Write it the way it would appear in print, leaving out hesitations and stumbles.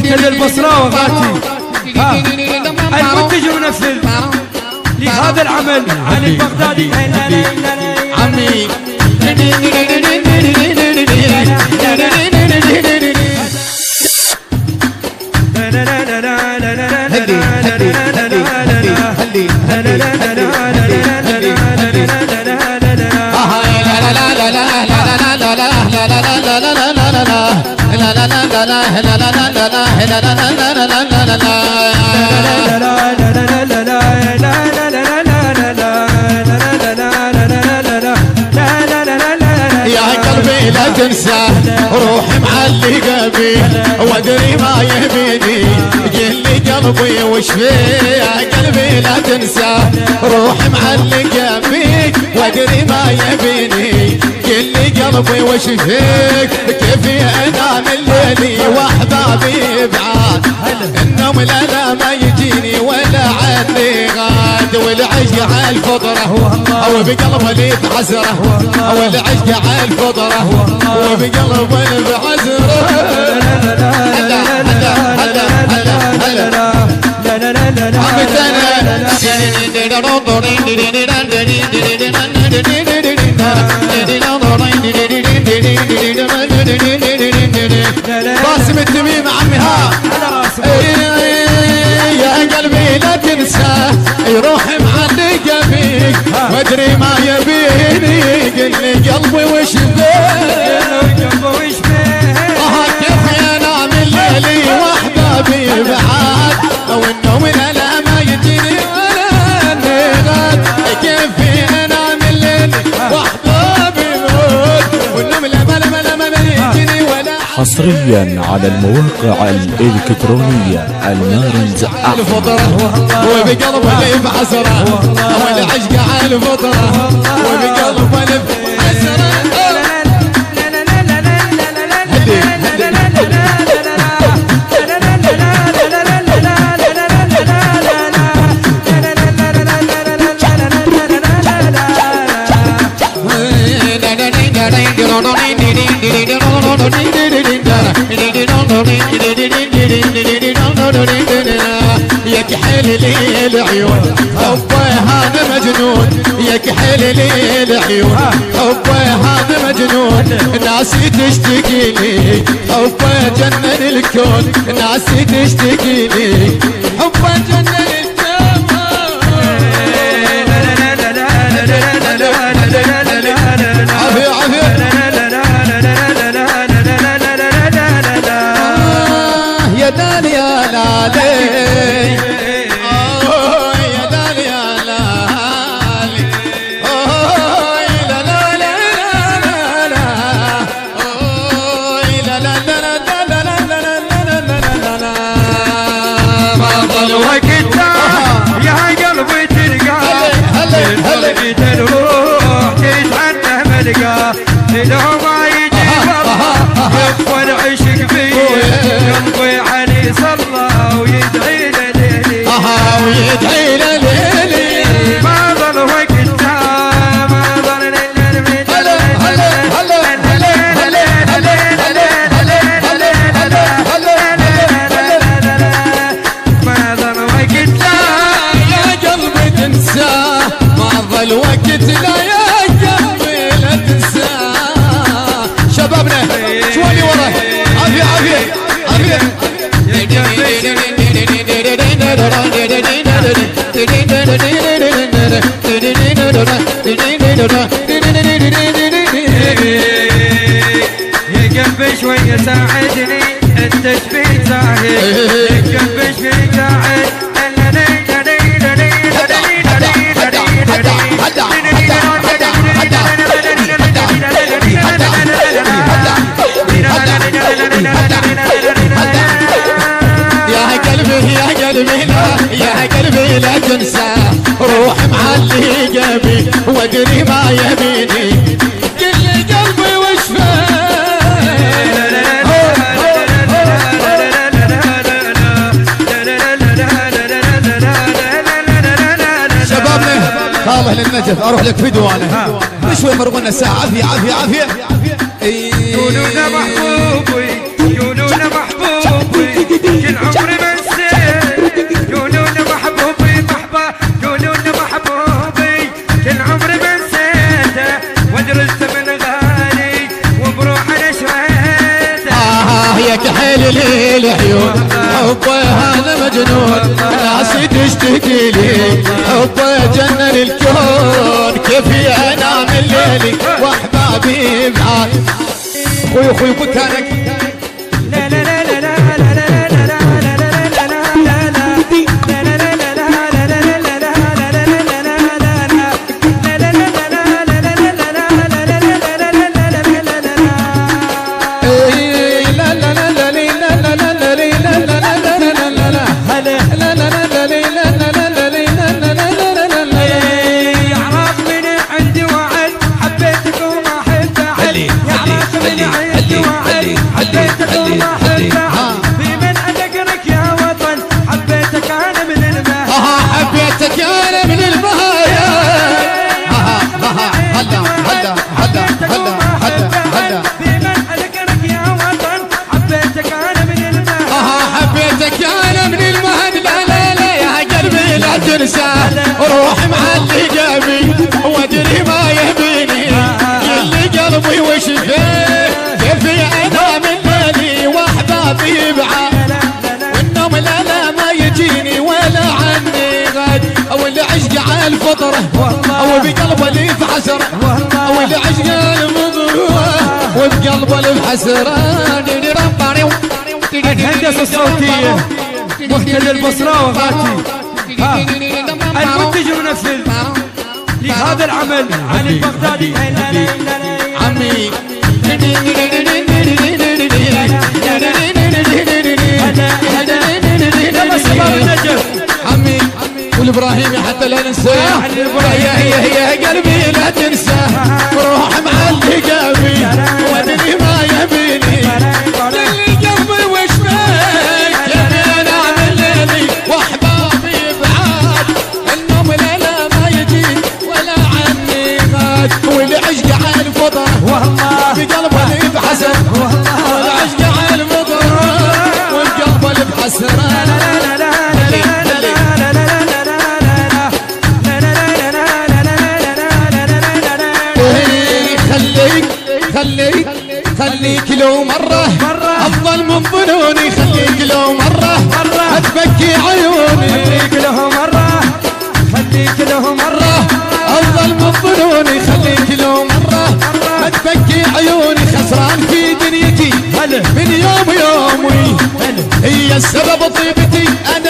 تحت للبصراوي غاتي. المنتج ونفذ لهذا العمل علي البغدادي عمي. لا تنسى روحي معلقة بيه وادري ما يهبيني جلي قلبي وش فيه يا قلبي لا تنسى روحي معلقة بيك وادري ما يهبيني جلي قلبي وش فيك كيفي انام الليلي واحبابي بعاد النوم لا ما يجيني ولا عني غاد والعشق على الفطرة او بقلب لي بعزره والعشق على الفطرة وبقلب بعزره باسم التميم عمي ها يا قلبي لا تنسى يروح معلق بيك وادري ما يبيني قل لي قلبي وش بيك كيف ينام الليلي واحبابي بعاد او النوم لا ما يجيني ولا النغاد كيف ينام الليلي واحبابي موت والنوم لا ما يجيني ولا. حصريا على المواقع الإلكترونية المارنز الفطرة وبقلب اللي بعزره والعشق على الفطرة وبقلب اللي بعزره يا كحيل لي العيون حبي هذا مجنون يا كحيل لي العيون حبي هذا مجنون ناسي تشتكي لي حبي جنن الكون ناسي تشتكي لي حبي جنن يا دالي يا لالي يا دالي يا لالي لا لا لا لا لا لا لا لا لا ما ضل وقت يا قلبي تلقى قلبي تروح تتعنى ملقى لو ما يجي يبقى العشق فيه قلبي علي صلى ويدعي لليلي ويدعي لليلي ما ضل وقت ما ضل ما ضل وقت يا قلبي تنسى ما ضل وقت لا يا قلبي لا تنسى شبابنا شوالي ورا عافية عافية عافية يا قلبي شوية ساعدني انت شبيك زاهد يا قلبي شبيك زاهد يا قلبي لا تنسى روح معلقة بي وادري ما يبيني قل لي قلبي وش شبابنا خاله للنجف اروح لك فيديو انا شوي مرغونا ساعة عافية عافية عافية يقولون محبوبي يقولون محبوبي عمري ما نسيت قولون محبوبي محبة قولون محبوبي كل عمري ما نسيته ودرست من غالي وبروح انا شريته يا كحيل لي العيون حبه انا مجنون ناسي تشتكي لي حبه جنن الكون كيفي انام الليلي واحبابي بعاد اخوي مكانك لا لا لا لا لا لا لا روح معلي قلبي وادري ما يهبيني يلي قلبي وشفيه كيفي انا من ليلي واحبابي بعاد والنوم لا ما يجيني ولا عني غاد او العشق على الفطره او بقلبه اللي في حسره او العشق على الفطره وبقلبه اللي في حسره الهندسه الصوتيه مهتدي البصراوي غاتي المنتج المنفذ لهذا العمل علي البغدادي عمي عمي والابراهيمي حتى لا ننساه هي قلبي لا تنساه روح معلي قلبي وادري ما يبيني اللي قلبي وش بيك كيفي انا من ليلي واحبابي بعاد النوم لا ما يجي ولا عني غاد والعشق على الفطر بقلبه اللي بحسن والعشق على الفطر وبقلبه اللي بحسن خليك لو مرة أفضل من ظنوني خليك لو مرة تبكي عيوني خليك له مرة أفضل من ظنوني خليك لو مرة تبكي عيوني خسران في دنيتي من يومي هي السبب طيبتي أنا